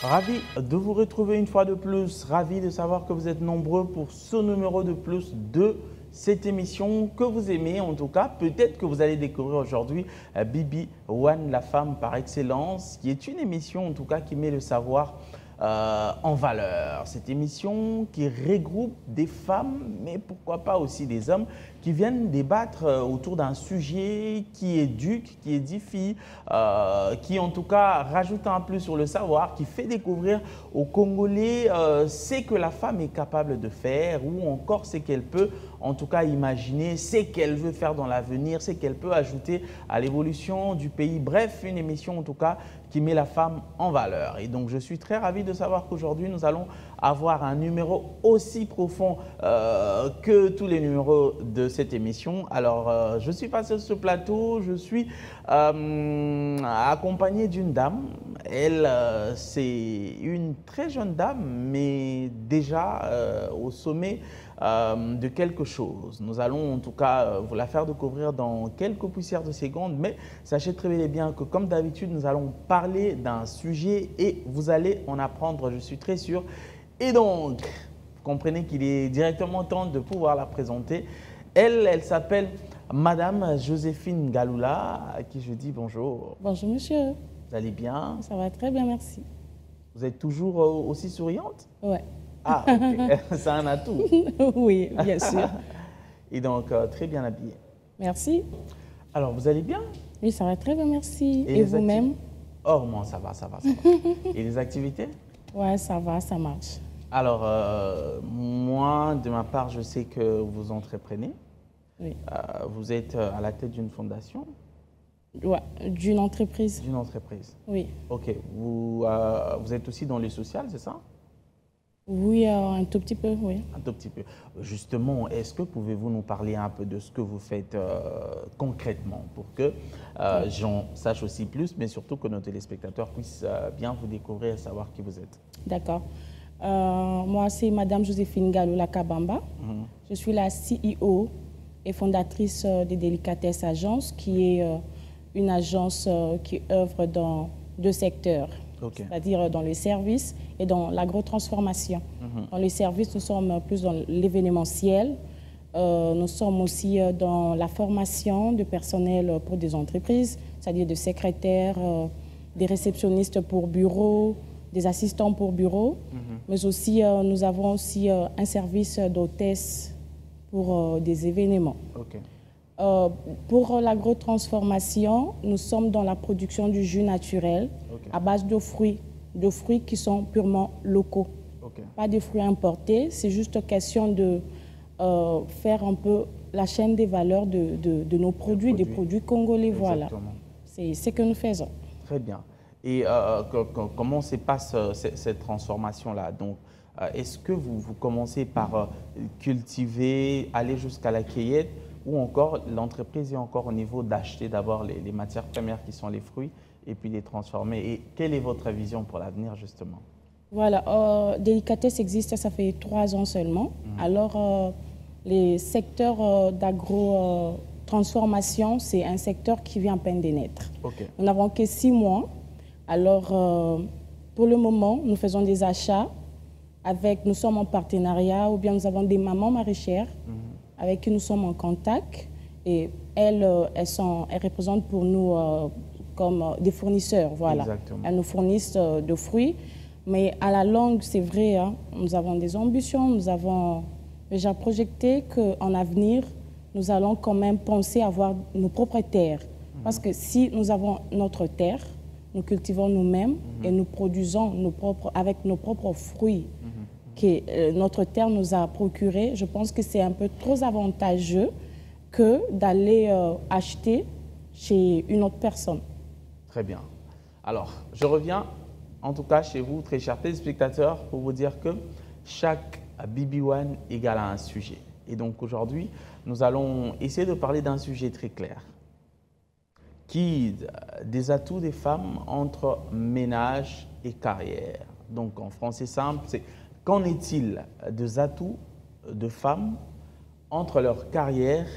Ravi de vous retrouver une fois de plus, ravi de savoir que vous êtes nombreux pour ce numéro de plus de cette émission que vous aimez. En tout cas, peut-être que vous allez découvrir aujourd'hui Bibi One, la femme par excellence, qui est une émission en tout cas qui met le savoir en valeur. Cette émission qui regroupe des femmes, mais pourquoi pas aussi des hommes, qui viennent débattre autour d'un sujet qui éduque, qui édifie, qui en tout cas rajoute un plus sur le savoir, qui fait découvrir aux Congolais ce que la femme est capable de faire ou encore ce qu'elle peut en tout cas imaginer, ce qu'elle veut faire dans l'avenir, ce qu'elle peut ajouter à l'évolution du pays. Bref, une émission en tout cas qui met la femme en valeur. Et donc, je suis très ravi de savoir qu'aujourd'hui, nous allons avoir un numéro aussi profond que tous les numéros de cette émission. Alors, je suis passé sur ce plateau, je suis accompagné d'une dame. Elle, c'est une très jeune dame, mais déjà au sommet de quelque chose. Nous allons en tout cas vous la faire découvrir dans quelques poussières de secondes, mais sachez très bien que comme d'habitude, nous allons parler d'un sujet et vous allez en apprendre, je suis très sûr. Et donc, vous comprenez qu'il est directement temps de pouvoir la présenter. Elle s'appelle Madame Joséphine Galula, à qui je dis bonjour. Bonjour monsieur. Vous allez bien? Ça va très bien, merci. Vous êtes toujours aussi souriante? Ouais. Ah, ok. C'est un atout. Oui, bien sûr. Et donc, très bien habillée. Merci. Alors, vous allez bien? Oui, ça va très bien, merci. Et vous-même? Oh, moi, ça va. Et les activités? Ouais, ça va, ça marche. Alors, moi, de ma part, je sais que vous entreprenez. Oui. Vous êtes à la tête d'une fondation? Ouais, d'une entreprise. D'une entreprise. Oui. Ok. Vous êtes aussi dans le social, c'est ça? Oui, un tout petit peu, oui. Un tout petit peu. Justement, est-ce que pouvez-vous nous parler un peu de ce que vous faites concrètement pour que j'en sache aussi plus, mais surtout que nos téléspectateurs puissent bien vous découvrir et savoir qui vous êtes? D'accord. Moi, c'est Madame Joséphine Galula Kabamba. Je suis la CEO et fondatrice des Délicatesses Agence, qui est une agence qui œuvre dans deux secteurs. Okay. C'est-à-dire dans les services et dans l'agrotransformation. Dans les services, nous sommes plus dans l'événementiel. Nous sommes aussi dans la formation de personnel pour des entreprises, c'est-à-dire de secrétaires, des réceptionnistes pour bureau, des assistants pour bureau. Mais aussi, nous avons aussi un service d'hôtesse pour des événements. Okay. Pour l'agrotransformation, nous sommes dans la production du jus naturel à base de fruits qui sont purement locaux. Pas de fruits importés, c'est juste question de faire un peu la chaîne des valeurs de nos produits, des produits congolais. Exactement. Voilà, c'est ce que nous faisons. Très bien. Et comment se passe cette transformation-là? Donc, est-ce que vous commencez par cultiver, aller jusqu'à la cueillette, ou encore l'entreprise est encore au niveau d'acheter d'abord les matières premières qui sont les fruits et puis les transformer? Et quelle est votre vision pour l'avenir justement? Voilà, Délicatesse existe, ça fait 3 ans seulement. Alors, les secteurs d'agro-transformation, c'est un secteur qui vient à peine de naître. Nous n'avons que 6 mois. Alors, pour le moment, nous faisons des achats. Nous sommes en partenariat ou bien nous avons des mamans maraîchères avec qui nous sommes en contact. Et elles représentent pour nous comme des fournisseurs. Voilà. Exactement. Elles nous fournissent de fruits. Mais à la longue, c'est vrai, hein, nous avons des ambitions. Nous avons déjà projeté qu'en avenir, nous allons quand même penser à avoir nos propres terres. Parce que si nous avons notre terre, nous cultivons nous-mêmes et nous produisons avec nos propres fruits que notre terre nous a procuré, je pense que c'est un peu trop avantageux que d'aller acheter chez une autre personne. Très bien. Alors, je reviens en tout cas chez vous, très chers téléspectateurs, pour vous dire que chaque Bibi One égale à un sujet. Et donc aujourd'hui, nous allons essayer de parler d'un sujet très clair. Des atouts des femmes entre ménage et carrière. Donc en français simple, c'est qu'en est-il des atouts de femmes entre leur carrière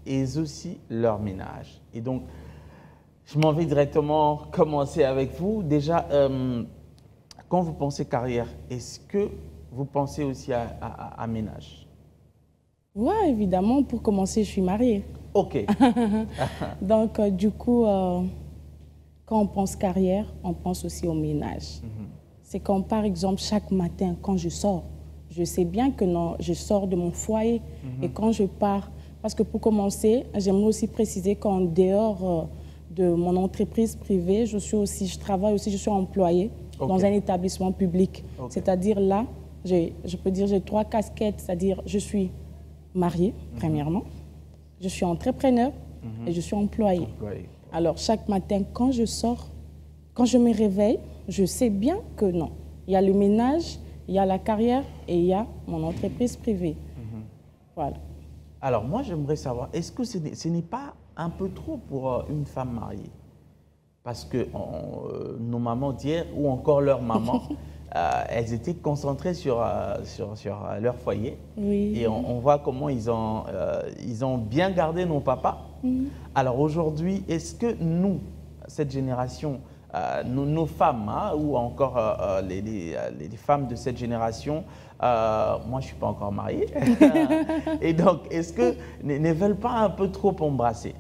et aussi leur ménage? Et donc, je m'en vais directement commencer avec vous. Déjà, quand vous pensez carrière, est-ce que vous pensez aussi à ménage? Oui, évidemment. Pour commencer, je suis mariée. OK. Donc, du coup, quand on pense carrière, on pense aussi au ménage. C'est comme, par exemple, chaque matin, quand je sors, je sais bien que non, je sors de mon foyer et quand je pars, parce que pour commencer, j'aimerais aussi préciser qu'en dehors de mon entreprise privée, je travaille aussi, je suis employée dans un établissement public. C'est-à-dire là, je peux dire j'ai 3 casquettes, c'est-à-dire je suis mariée, premièrement, je suis entrepreneur et je suis employée. Alors, chaque matin, quand je sors, quand je me réveille, je sais bien que non. Il y a le ménage, il y a la carrière et il y a mon entreprise privée. Voilà. Alors, moi, j'aimerais savoir, est-ce que ce n'est pas un peu trop pour une femme mariée? Parce que nos mamans d'hier, ou encore leurs mamans, elles étaient concentrées sur leur foyer. Oui. Et on voit comment ils ont bien gardé nos papas. Alors aujourd'hui, est-ce que nous, cette génération, nos femmes, hein, ou encore les femmes de cette génération, moi je ne suis pas encore mariée, et donc est-ce que ne veulent pas un peu trop embrasser?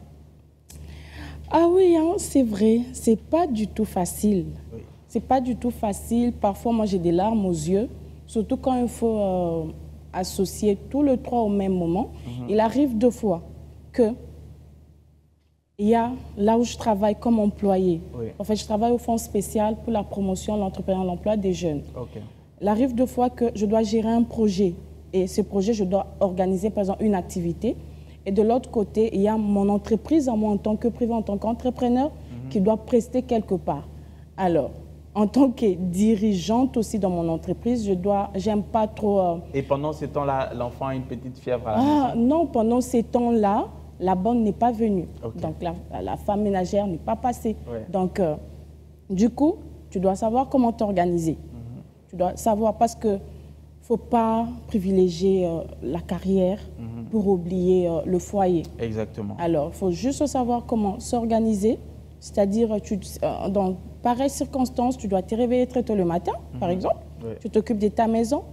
Ah oui, hein, c'est vrai, c'est pas du tout facile. Oui. C'est pas du tout facile. Parfois, moi, j'ai des larmes aux yeux, surtout quand il faut associer tous les 3 au même moment. Il arrive 2 fois que il y a là où je travaille comme employée. Oui. En fait, je travaille au fonds spécial pour la promotion, l'entrepreneuriat, l'emploi des jeunes. Il arrive 2 fois que je dois gérer un projet et ce projet, je dois organiser par exemple une activité. Et de l'autre côté, il y a mon entreprise à moi en tant que privé, en tant qu'entrepreneur, qui doit prester quelque part. Alors, en tant que dirigeante aussi dans mon entreprise, j'aime pas trop... Et pendant ce temps-là, l'enfant a une petite fièvre à la maison? Non, pendant ces temps-là, la bonne n'est pas venue. Donc, la femme ménagère n'est pas passée. Donc, du coup, tu dois savoir comment t'organiser. Tu dois savoir parce que il ne faut pas privilégier la carrière pour oublier le foyer. Exactement. Alors, il faut juste savoir comment s'organiser. C'est-à-dire, dans pareilles circonstances, tu dois te réveiller très tôt le matin, par exemple. Tu t'occupes de ta maison.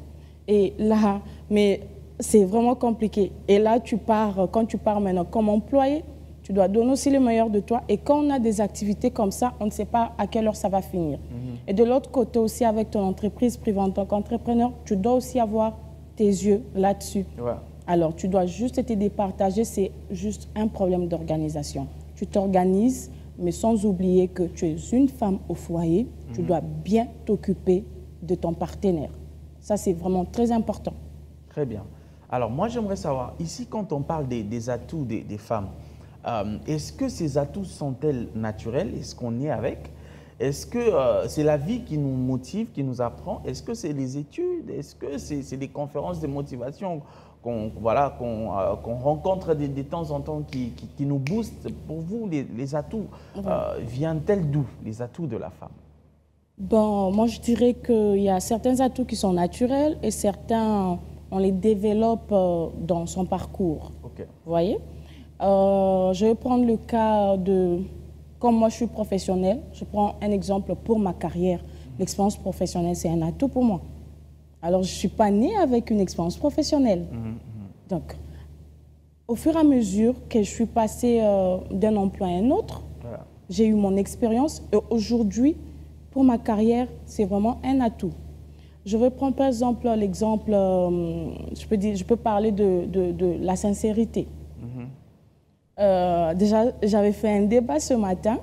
Et là, mais c'est vraiment compliqué. Et là, quand tu pars maintenant comme employé, tu dois donner aussi le meilleur de toi. Et quand on a des activités comme ça, on ne sait pas à quelle heure ça va finir. Et de l'autre côté aussi, avec ton entreprise privée en tant qu'entrepreneur, tu dois aussi avoir tes yeux là-dessus. Alors, tu dois juste te départager. C'est juste un problème d'organisation. Tu t'organises, mais sans oublier que tu es une femme au foyer. Tu dois bien t'occuper de ton partenaire. Ça, c'est vraiment très important. Très bien. Alors, moi, j'aimerais savoir, ici, quand on parle des atouts des femmes, est-ce que ces atouts sont-elles naturels? Est-ce qu'on est avec? Est-ce que c'est la vie qui nous motive, qui nous apprend? Est-ce que c'est les études? Est-ce que c'est des conférences de motivation qu'on rencontre de temps en temps qui nous boostent? Pour vous, les atouts viennent-elles d'où, les atouts de la femme? Bon, moi, je dirais qu'il y a certains atouts qui sont naturels et certains, on les développe dans son parcours. Vous voyez? Je vais prendre le cas de... Comme moi, je suis professionnelle, je prends un exemple pour ma carrière. L'expérience professionnelle, c'est un atout pour moi. Alors, je ne suis pas née avec une expérience professionnelle. Donc, au fur et à mesure que je suis passée d'un emploi à un autre, j'ai eu mon expérience. Et aujourd'hui, pour ma carrière, c'est vraiment un atout. Je vais prendre par exemple l'exemple, je peux parler de la sincérité. Déjà, j'avais fait un débat ce matin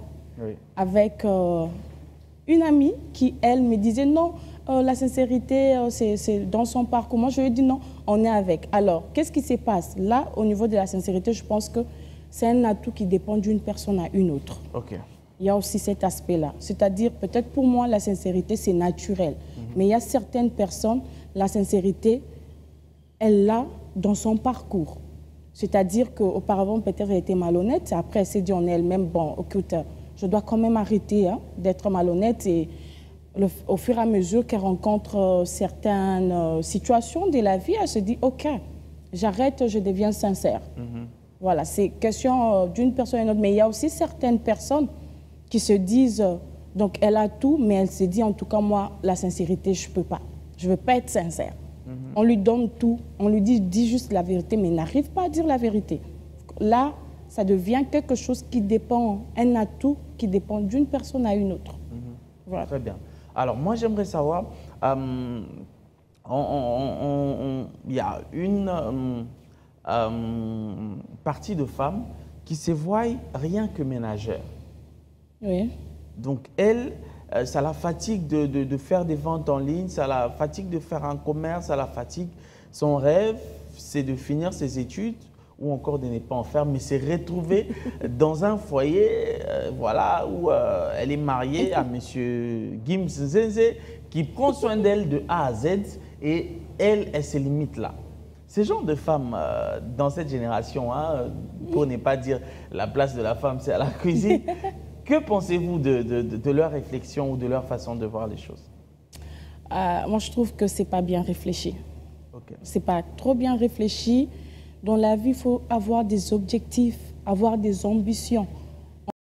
avec une amie qui, elle, me disait non, la sincérité, c'est dans son parcours. Moi, je lui ai dit non, on est avec. Alors, qu'est-ce qui se passe? Là, au niveau de la sincérité, je pense que c'est un atout qui dépend d'une personne à une autre. Il y a aussi cet aspect-là. C'est-à-dire, peut-être pour moi, la sincérité, c'est naturel. Mais il y a certaines personnes, la sincérité, elle l'a dans son parcours. C'est-à-dire qu'auparavant, peut-être elle était malhonnête. Après, elle s'est dit en elle-même, bon, écoute, je dois quand même arrêter d'être malhonnête. Et au fur et à mesure qu'elle rencontre certaines situations de la vie, elle se dit, OK, j'arrête, je deviens sincère. Voilà, c'est question d'une personne à une autre. Mais il y a aussi certaines personnes qui se disent, Donc, elle a tout, mais elle se dit, en tout cas, moi, la sincérité, je ne peux pas. Je ne veux pas être sincère. On lui donne tout. On lui dit, dis juste la vérité, mais il n'arrive pas à dire la vérité. Là, ça devient quelque chose qui dépend, un atout qui dépend d'une personne à une autre. Voilà. Très bien. Alors, moi, j'aimerais savoir, il y a une partie de femmes qui se voient rien que ménagères. Oui. Donc, elle, ça la fatigue de faire des ventes en ligne, ça la fatigue de faire un commerce, ça la fatigue. Son rêve, c'est de finir ses études ou encore de ne pas en faire, mais c'est retrouver dans un foyer voilà, où elle est mariée à M. Gims Zenze, qui prend soin d'elle de A à Z, et elle se limite là. Ces genres de femmes dans cette génération, hein, pour ne pas dire la place de la femme, c'est à la cuisine. Que pensez-vous de leur réflexion ou de leur façon de voir les choses? Moi, je trouve que ce n'est pas bien réfléchi. Okay. Ce n'est pas trop bien réfléchi. Dans la vie, il faut avoir des objectifs, avoir des ambitions.